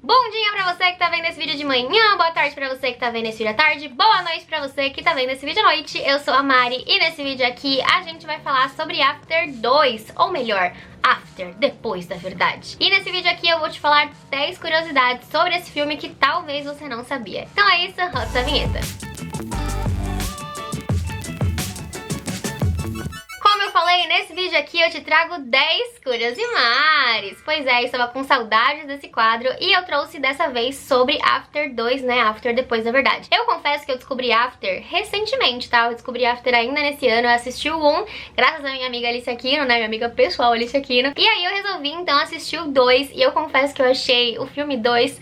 Bom dia pra você que tá vendo esse vídeo de manhã, boa tarde pra você que tá vendo esse vídeo à tarde, boa noite pra você que tá vendo esse vídeo à noite. Eu sou a Mari e nesse vídeo aqui a gente vai falar sobre After 2, ou melhor, After, depois da verdade. E nesse vídeo aqui eu vou te falar 10 curiosidades sobre esse filme que talvez você não sabia. Então é isso, roda essa vinheta. Falei, nesse vídeo aqui eu te trago 10 curiosidades. Pois é, eu estava com saudades desse quadro e eu trouxe dessa vez sobre After 2, né? After depois da verdade. Eu confesso que eu descobri After recentemente, tá? Eu descobri After ainda nesse ano, eu assisti o 1, graças à minha amiga Alicia Aquino, né? Minha amiga pessoal Alicia Aquino. E aí eu resolvi então assistir o 2 e eu confesso que eu achei o filme 2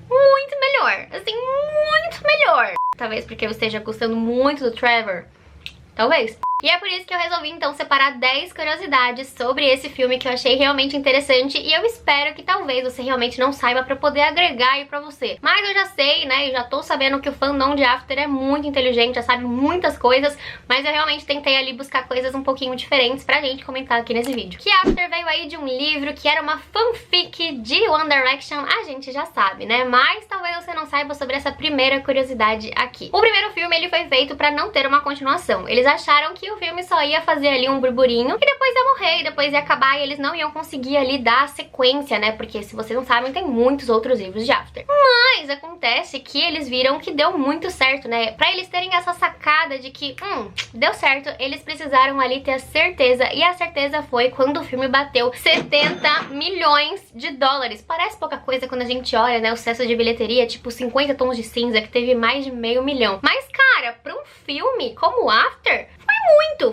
muito melhor. Assim, muito melhor. Talvez porque eu esteja gostando muito do Trevor. Talvez. E é por isso que eu resolvi então separar 10 curiosidades sobre esse filme que eu achei realmente interessante e eu espero que talvez você realmente não saiba pra poder agregar aí pra você. Mas eu já sei, né, eu já tô sabendo que o fandom de After é muito inteligente, já sabe muitas coisas, mas eu realmente tentei ali buscar coisas um pouquinho diferentes pra gente comentar aqui nesse vídeo. Que After veio aí de um livro que era uma fanfic de One Direction, a gente já sabe, né, mas talvez você não saiba sobre essa primeira curiosidade aqui. O primeiro filme ele foi feito pra não ter uma continuação, eles acharam que o filme só ia fazer ali um burburinho e depois ia morrer, e depois ia acabar e eles não iam conseguir ali dar a sequência, né? Porque se vocês não sabem, tem muitos outros livros de After. Mas acontece que eles viram que deu muito certo, né? Pra eles terem essa sacada de que, deu certo, eles precisaram ali ter a certeza, e a certeza foi quando o filme bateu 70 milhões de dólares. Parece pouca coisa quando a gente olha, né, o sucesso de bilheteria, tipo 50 Tons de Cinza, que teve mais de $500 milhão. Mas, cara, pra um filme como After,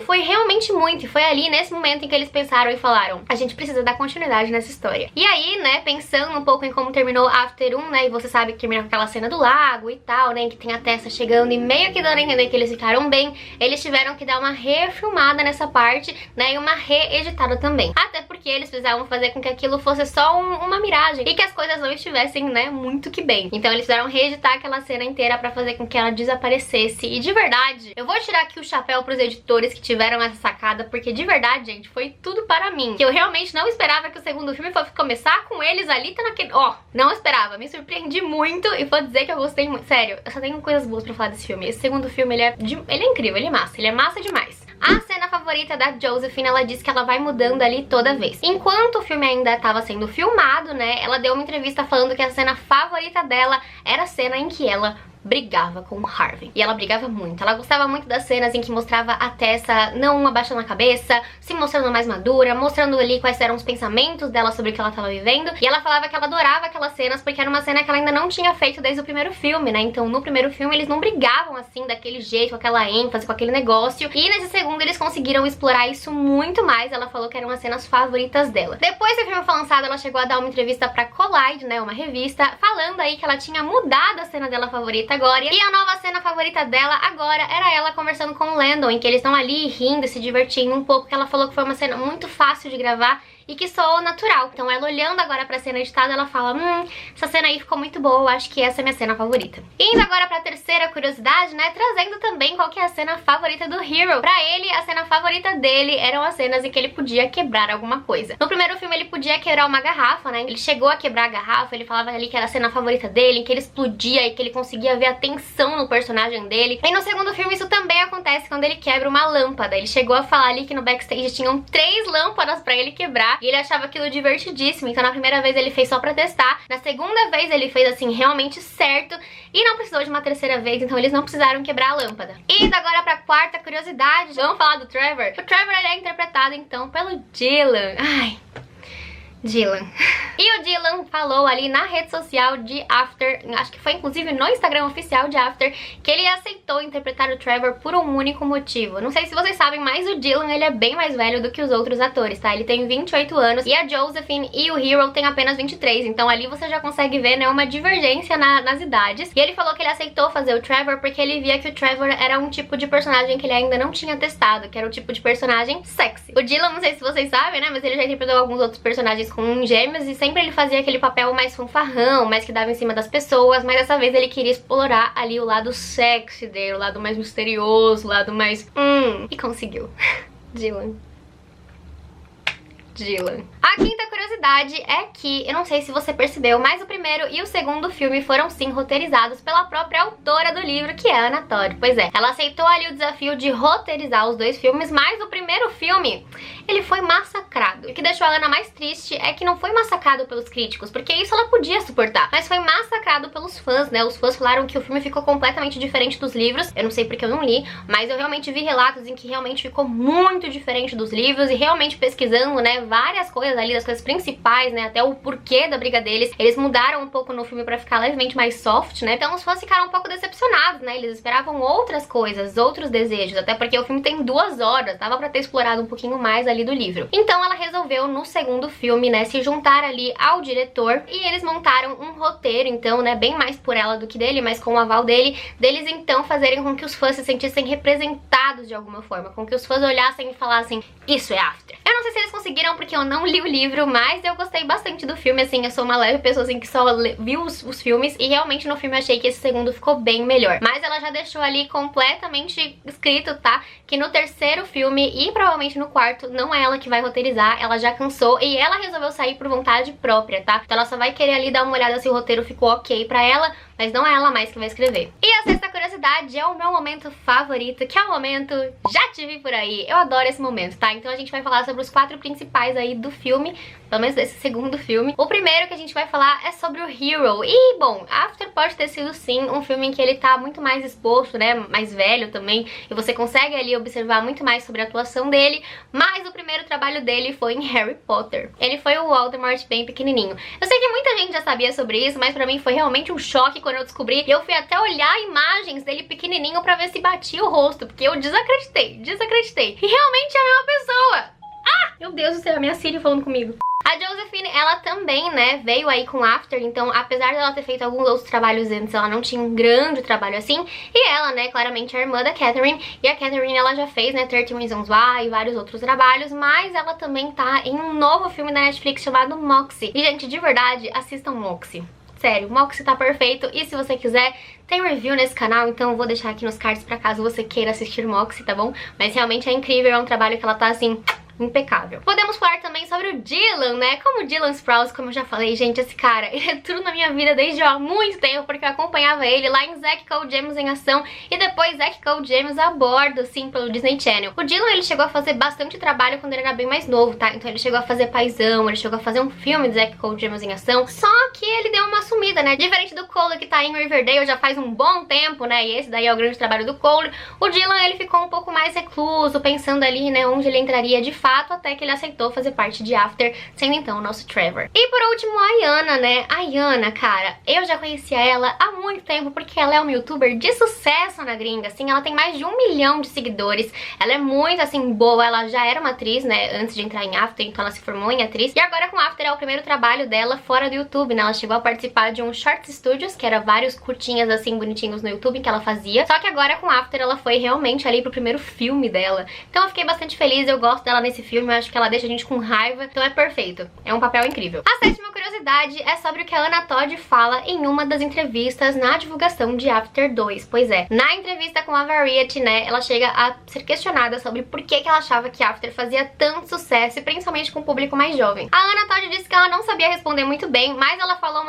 foi realmente muito, e foi ali nesse momento em que eles pensaram e falaram, a gente precisa dar continuidade nessa história. E aí, né, pensando um pouco em como terminou After 1, né, e você sabe que termina com aquela cena do lago e tal, né, que tem a Tessa chegando e meio que dando a entender que eles ficaram bem, eles tiveram que dar uma refilmada nessa parte, né, e uma reeditada também. Até porque eles precisavam fazer com que aquilo fosse só uma miragem, e que as coisas não estivessem, né, muito que bem. Então eles precisaram reeditar aquela cena inteira pra fazer com que ela desaparecesse, e de verdade, eu vou tirar aqui o chapéu pros editores que tiveram essa sacada, porque de verdade, gente, foi tudo para mim. Que eu realmente não esperava que o segundo filme fosse começar com eles ali, tá naquele... não esperava, me surpreendi muito e vou dizer que eu gostei muito. Sério, eu só tenho coisas boas pra falar desse filme. Esse segundo filme, ele é incrível, ele é massa demais. A cena favorita da Josephine, ela disse que ela vai mudando ali toda vez. Enquanto o filme ainda estava sendo filmado, né, ela deu uma entrevista falando que a cena favorita dela era a cena em que ela brigava com o Harvey. E ela brigava muito. Ela gostava muito das cenas em que mostrava a Tessa não abaixando a cabeça, se mostrando mais madura, mostrando ali quais eram os pensamentos dela sobre o que ela estava vivendo. E ela falava que ela adorava aquelas cenas porque era uma cena que ela ainda não tinha feito desde o primeiro filme, né? Então no primeiro filme eles não brigavam assim, daquele jeito, com aquela ênfase, com aquele negócio. E nesse segundo eles conseguiram explorar isso muito mais. Ela falou que eram as cenas favoritas dela. Depois que o filme foi lançado, ela chegou a dar uma entrevista pra Collide, né? Uma revista, falando aí que ela tinha mudado a cena dela favorita agora, e a nova cena favorita dela agora era ela conversando com o Landon, em que eles estão ali rindo, se divertindo um pouco, que ela falou que foi uma cena muito fácil de gravar e que soou natural. Então ela olhando agora pra cena editada, ela fala, essa cena aí ficou muito boa, eu acho que essa é minha cena favorita. Indo agora pra terceira curiosidade, né, trazendo também qual que é a cena favorita do Hero. Pra ele, a cena favorita dele eram as cenas em que ele podia quebrar alguma coisa. No primeiro filme ele podia quebrar uma garrafa, né, ele chegou a quebrar a garrafa, ele falava ali que era a cena favorita dele, em que ele explodia e que ele conseguia ver a tensão no personagem dele. E no segundo filme isso também acontece quando ele quebra uma lâmpada. Ele chegou a falar ali que no backstage tinham 3 lâmpadas pra ele quebrar, e ele achava aquilo divertidíssimo. Então na primeira vez ele fez só pra testar, na segunda vez ele fez assim realmente certo e não precisou de uma terceira vez, então eles não precisaram quebrar a lâmpada. E agora pra quarta curiosidade, vamos falar do Trevor. O Trevor ele é interpretado então pelo Dylan. Dylan. E o Dylan falou ali na rede social de After, acho que foi inclusive no Instagram oficial de After, que ele aceitou interpretar o Trevor por um único motivo. Não sei se vocês sabem, mas o Dylan ele é bem mais velho do que os outros atores, tá? Ele tem 28 anos e a Josephine e o Hero têm apenas 23, então ali você já consegue ver, né, uma divergência nas idades. E ele falou que ele aceitou fazer o Trevor porque ele via que o Trevor era um tipo de personagem que ele ainda não tinha testado, que era o tipo de personagem sexy. O Dylan, não sei se vocês sabem, né, mas ele já interpretou alguns outros personagens com gêmeos e sempre ele fazia aquele papel mais fanfarrão, mais que dava em cima das pessoas, mas dessa vez ele queria explorar ali o lado sexy dele, o lado mais misterioso, o lado mais... e conseguiu. Dylan. A quinta curiosidade é que, eu não sei se você percebeu, mas o primeiro e o segundo filme foram sim roteirizados pela própria autora do livro, que é a Anna Todd. Pois é, ela aceitou ali o desafio de roteirizar os dois filmes, mas o primeiro filme, ele foi massacrado. E o que deixou a Anna mais triste é que não foi massacrado pelos críticos, porque isso ela podia suportar, mas foi massacrado pelos fãs, né? Os fãs falaram que o filme ficou completamente diferente dos livros. Eu não sei porque eu não li, mas eu realmente vi relatos em que realmente ficou muito diferente dos livros, e realmente pesquisando, né, várias coisas ali, das coisas principais, né, até o porquê da briga deles, eles mudaram um pouco no filme pra ficar levemente mais soft, né? Então os fãs ficaram um pouco decepcionados, né? Eles esperavam outras coisas, outros desejos, até porque o filme tem 2 horas, dava pra ter explorado um pouquinho mais ali do livro. Então ela resolveu no segundo filme, né, se juntar ali ao diretor, e eles montaram um roteiro, então, né, bem mais por ela do que dele, mas com o aval dele, deles então fazerem com que os fãs se sentissem representados de alguma forma, com que os fãs olhassem e falassem, isso é After. Eu não sei se eles conseguiram, porque eu não li o livro, mas eu gostei bastante do filme, assim, eu sou uma leve pessoa, assim, que só viu os filmes, e realmente no filme eu achei que esse segundo ficou bem melhor. Mas ela já deixou ali completamente escrito, tá, que no terceiro filme e provavelmente no quarto não é ela que vai roteirizar, ela já cansou e ela resolveu sair por vontade própria, tá? Então ela só vai querer ali dar uma olhada se o roteiro ficou ok pra ela, mas não é ela mais que vai escrever. E a sexta curiosidade é o meu momento favorito, que é o momento Já Te Vi Por Aí. Eu adoro esse momento, tá? Então a gente vai falar sobre os 4 principais aí do filme, pelo menos desse segundo filme. O primeiro que a gente vai falar é sobre o Hero. E, bom, After pode ter sido sim um filme em que ele tá muito mais exposto, né, mais velho também, e você consegue ali observar muito mais sobre a atuação dele, mas o primeiro trabalho dele foi em Harry Potter. Ele foi o Voldemort bem pequenininho. Eu sei que muita gente já sabia sobre isso, mas pra mim foi realmente um choque quando eu descobri. Eu fui até olhar imagens dele pequenininho pra ver se batia o rosto, porque eu desacreditei. E realmente é a mesma pessoa. Ah, meu Deus do céu, a minha Siri falando comigo. A Josephine, ela também, né, veio aí com After, então apesar dela ter feito alguns outros trabalhos antes, ela não tinha um grande trabalho assim, e ela, né, claramente é a irmã da Catherine, e a Catherine, ela já fez, né, 13 Reasons Why e vários outros trabalhos, mas ela também tá em um novo filme da Netflix chamado Moxie. E, gente, de verdade, assistam Moxie. Sério, Moxie tá perfeito, e se você quiser, tem review nesse canal, então eu vou deixar aqui nos cards pra caso você queira assistir Moxie, tá bom? Mas realmente é incrível, é um trabalho que ela tá, assim, impecável. Podemos falar também sobre o Dylan, né? Como o Dylan Sprouse, como eu já falei, gente, esse cara, ele é tudo na minha vida desde há muito tempo, porque eu acompanhava ele lá em Zack Code James em Ação e depois Zack Code James a bordo, assim, pelo Disney Channel. O Dylan, ele chegou a fazer bastante trabalho quando ele era bem mais novo, tá? Então ele chegou a fazer Paizão, ele chegou a fazer um filme de Zack Code James em Ação, só que ele deu uma sumida, né? Diferente do Cole, que tá em Riverdale já faz um bom tempo, né? E esse daí é o grande trabalho do Cole. O Dylan, ele ficou um pouco mais recluso, pensando ali, né, onde ele entraria de fato, até que ele aceitou fazer parte de After, sendo então o nosso Trevor. E por último, a Yana, né? A Yana, cara, eu já conhecia ela há muito tempo, porque ela é uma youtuber de sucesso na gringa, assim, ela tem mais de 1 milhão de seguidores, ela é muito, assim, boa, ela já era uma atriz, né, antes de entrar em After, então ela se formou em atriz, e agora com After é o primeiro trabalho dela fora do YouTube, né, ela chegou a participar de um Short Studios, que era vários curtinhas, assim, bonitinhos no YouTube, que ela fazia, só que agora com After ela foi realmente ali pro primeiro filme dela, então eu fiquei bastante feliz, eu gosto dela nesse filme, eu acho que ela deixa a gente com raiva, então é perfeito. É um papel incrível. A sétima curiosidade é sobre o que a Anna Todd fala em uma das entrevistas na divulgação de After 2. Pois é, na entrevista com a Variety, né, ela chega a ser questionada sobre por que ela achava que After fazia tanto sucesso, e principalmente com o público mais jovem. A Anna Todd disse que ela não sabia responder muito bem, mas ela falou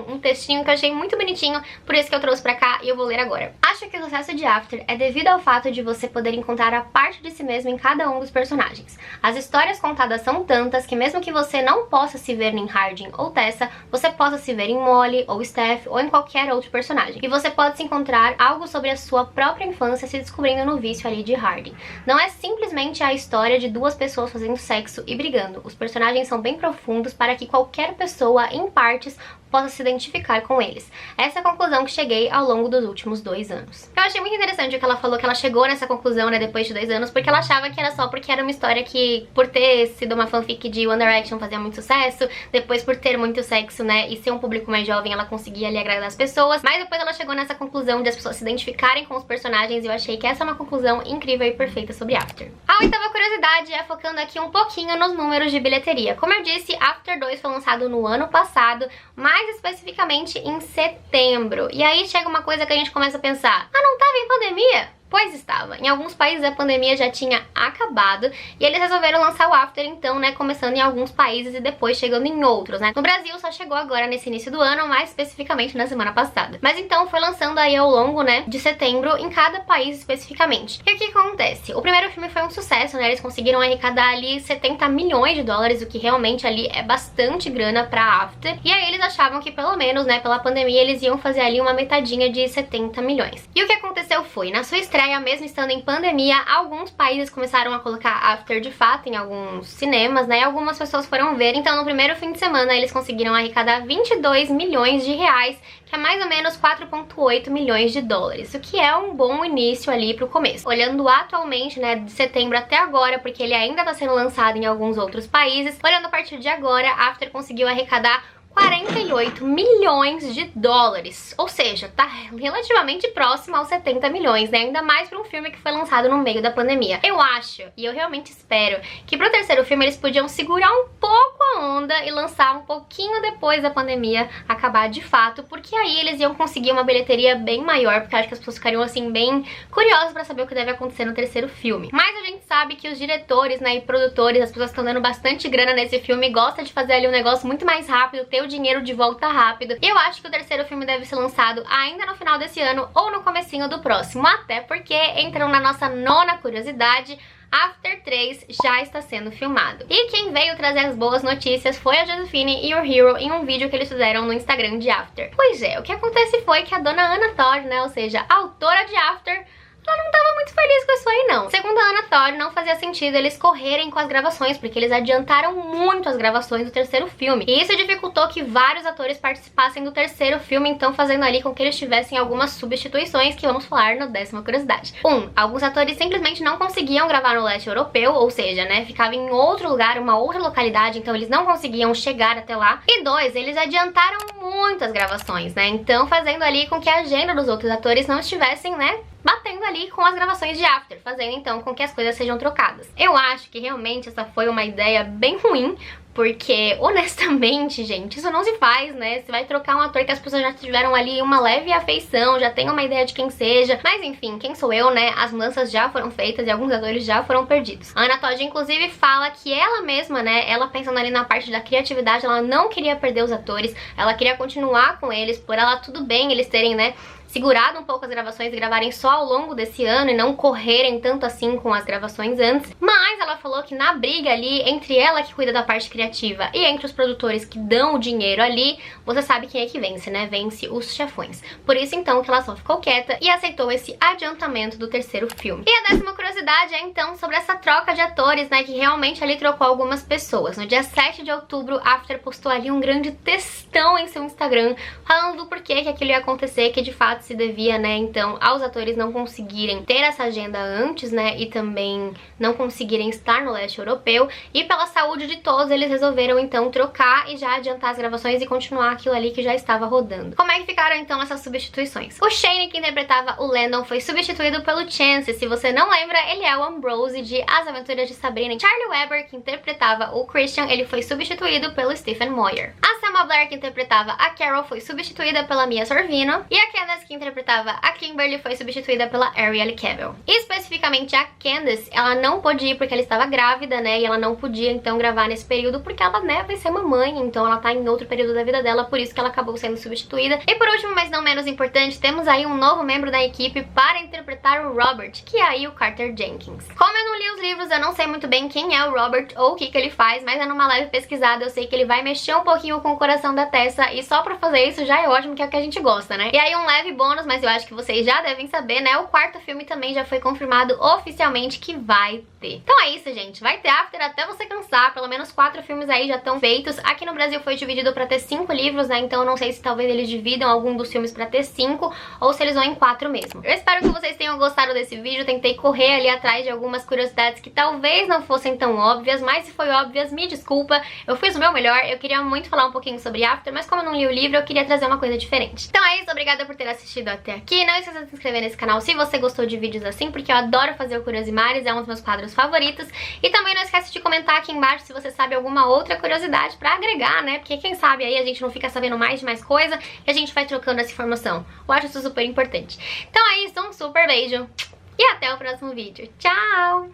um textinho que eu achei muito bonitinho, por isso que eu trouxe pra cá e eu vou ler agora. Acho que o sucesso de After é devido ao fato de você poder encontrar a parte de si mesmo em cada um dos personagens. As histórias contadas são tantas que mesmo que você não possa se ver em Hardin ou Tessa, você possa se ver em Molly ou Steph ou em qualquer outro personagem. E você pode se encontrar algo sobre a sua própria infância se descobrindo no vício ali de Hardin. Não é simplesmente a história de 2 pessoas fazendo sexo e brigando. Os personagens são bem profundos para que qualquer pessoa, em partes, possa se identificar com eles. Essa é a conclusão que cheguei ao longo dos últimos 2 anos. Eu achei muito interessante o que ela falou, que ela chegou nessa conclusão, né, depois de 2 anos, porque ela achava que era só porque era uma história que, por ter sido uma fanfic de One Direction, fazia muito sucesso, depois por ter muito sexo, né, e ser um público mais jovem, ela conseguia ali agradar as pessoas, mas depois ela chegou nessa conclusão de as pessoas se identificarem com os personagens, e eu achei que essa é uma conclusão incrível e perfeita sobre After. A 8ª curiosidade é focando aqui um pouquinho nos números de bilheteria. Como eu disse, After 2 foi lançado no ano passado, mais especificamente em setembro. E aí chega uma coisa que a gente começa a pensar, ah, não tava em pandemia? Pois estava. Em alguns países a pandemia já tinha acabado e eles resolveram lançar o After então, né, começando em alguns países e depois chegando em outros, né. No Brasil só chegou agora nesse início do ano, mais especificamente na semana passada. Mas então foi lançando aí ao longo, né, de setembro em cada país especificamente. E o que acontece? O primeiro filme foi um sucesso, né, eles conseguiram arrecadar ali 70 milhões de dólares, o que realmente ali é bastante grana pra After. E aí eles achavam que pelo menos, né, pela pandemia eles iam fazer ali uma metadinha de 70 milhões. E o que aconteceu foi, na sua estreia, mesmo estando em pandemia, alguns países começaram a colocar After de fato em alguns cinemas, né, e algumas pessoas foram ver. Então no primeiro fim de semana eles conseguiram arrecadar 22 milhões de reais, que é mais ou menos 4,8 milhões de dólares, o que é um bom início ali pro começo. Olhando atualmente, né, de setembro até agora, porque ele ainda tá sendo lançado em alguns outros países, olhando a partir de agora, After conseguiu arrecadar 48 milhões de dólares, ou seja, tá relativamente próximo aos 70 milhões, né? Ainda mais pra um filme que foi lançado no meio da pandemia. Eu acho, e eu realmente espero, que pro terceiro filme eles podiam segurar um pouco a onda e lançar um pouquinho depois da pandemia acabar de fato, porque aí eles iam conseguir uma bilheteria bem maior, porque eu acho que as pessoas ficariam assim bem curiosas pra saber o que deve acontecer no terceiro filme. Mas a gente sabe que os diretores, né, e produtores, as pessoas estão dando bastante grana nesse filme, gostam de fazer ali um negócio muito mais rápido, ter o dinheiro de volta rápido. E eu acho que o terceiro filme deve ser lançado ainda no final desse ano ou no comecinho do próximo, até porque, entrando na nossa nona curiosidade, After 3 já está sendo filmado. E quem veio trazer as boas notícias foi a Josephine e o Hero em um vídeo que eles fizeram no Instagram de After. Pois é, o que acontece foi que a dona Anna Todd, né, ou seja, a autora de After, ela não tava muito feliz com isso aí não. Segundo a Anna Todd, não fazia sentido eles correrem com as gravações, porque eles adiantaram muito as gravações do terceiro filme. E isso dificultou que vários atores participassem do terceiro filme, então fazendo ali com que eles tivessem algumas substituições que vamos falar no 10ª curiosidade. Alguns atores simplesmente não conseguiam gravar no leste europeu, ou seja, né, ficava em outro lugar, uma outra localidade, então eles não conseguiam chegar até lá. E 2, eles adiantaram muito as gravações, né, então fazendo ali com que a agenda dos outros atores não estivessem, né, batendo ali com as gravações de After, fazendo então com que as coisas sejam trocadas. Eu acho que realmente essa foi uma ideia bem ruim, porque, honestamente, gente, isso não se faz, né? Você vai trocar um ator que as pessoas já tiveram ali uma leve afeição, já tem uma ideia de quem seja. Mas, enfim, quem sou eu, né? As mudanças já foram feitas e alguns atores já foram perdidos. A Anna Todd, inclusive, fala que ela mesma, né? Ela pensando ali na parte da criatividade, ela não queria perder os atores. Ela queria continuar com eles, por ela tudo bem eles terem, né, segurado um pouco as gravações e gravarem só ao longo desse ano e não correrem tanto assim com as gravações antes. Mas ela falou que na briga ali, entre ela que cuida da parte criativa e entre os produtores que dão o dinheiro ali, você sabe quem é que vence, né? Vence os chefões. Por isso então que ela só ficou quieta e aceitou esse adiantamento do terceiro filme. E a 10ª curiosidade é então sobre essa troca de atores, né, que realmente ali trocou algumas pessoas. No dia 7 de outubro, After postou ali um grande textão em seu Instagram falando do porquê que aquilo ia acontecer, que de fato se devia, né, então, aos atores não conseguirem ter essa agenda antes, né, e também não conseguirem estar no leste europeu, e pela saúde de todos eles resolveram então trocar e já adiantar as gravações e continuar aquilo ali que já estava rodando. Como é que ficaram então essas substituições? O Shane, que interpretava o Landon, foi substituído pelo Chance. Se você não lembra, ele é o Ambrose de As Aventuras de Sabrina. Charlie Weber, que interpretava o Christian, ele foi substituído pelo Stephen Moyer. A Selma Blair, que interpretava a Carol, foi substituída pela Mia Sorvino, e a Candace, que interpretava a Kimberly, foi substituída pela Arielle Cavill. E especificamente a Candace, ela não pôde ir porque ela estava grávida, né, e ela não podia então gravar nesse período porque ela, né, vai ser mamãe, então ela tá em outro período da vida dela, por isso que ela acabou sendo substituída. E por último, mas não menos importante, temos aí um novo membro da equipe para interpretar o Robert, que é aí o Carter Jenkins. Como eu não li os livros, eu não sei muito bem quem é o Robert ou o que ele faz, mas é numa leve pesquisada, eu sei que ele vai mexer um pouquinho com o coração da Tessa, e só pra fazer isso já é ótimo, que é o que a gente gosta, né? E aí um leve bônus, mas eu acho que vocês já devem saber, né? O quarto filme também já foi confirmado oficialmente que vai ter. Então é isso, gente. Vai ter After até você cansar. Pelo menos 4 filmes aí já estão feitos. Aqui no Brasil foi dividido pra ter 5 livros, né? Então eu não sei se talvez eles dividam algum dos filmes pra ter 5 ou se eles vão em 4 mesmo. Eu espero que vocês tenham gostado desse vídeo. Tentei correr ali atrás de algumas curiosidades que talvez não fossem tão óbvias, mas se foi óbvias, me desculpa. Eu fiz o meu melhor. Eu queria muito falar um pouquinho sobre After, mas como eu não li o livro, eu queria trazer uma coisa diferente. Então é isso. Obrigada por ter assistido até aqui. Não esqueça de se inscrever nesse canal se você gostou de vídeos assim, porque eu adoro fazer o Curiosimares, é um dos meus quadros favoritos. E também não esquece de comentar aqui embaixo se você sabe alguma outra curiosidade pra agregar, né? Porque quem sabe aí a gente não fica sabendo mais de mais coisa e a gente vai trocando essa informação. Eu acho isso super importante. Então é isso, um super beijo. e até o próximo vídeo. Tchau!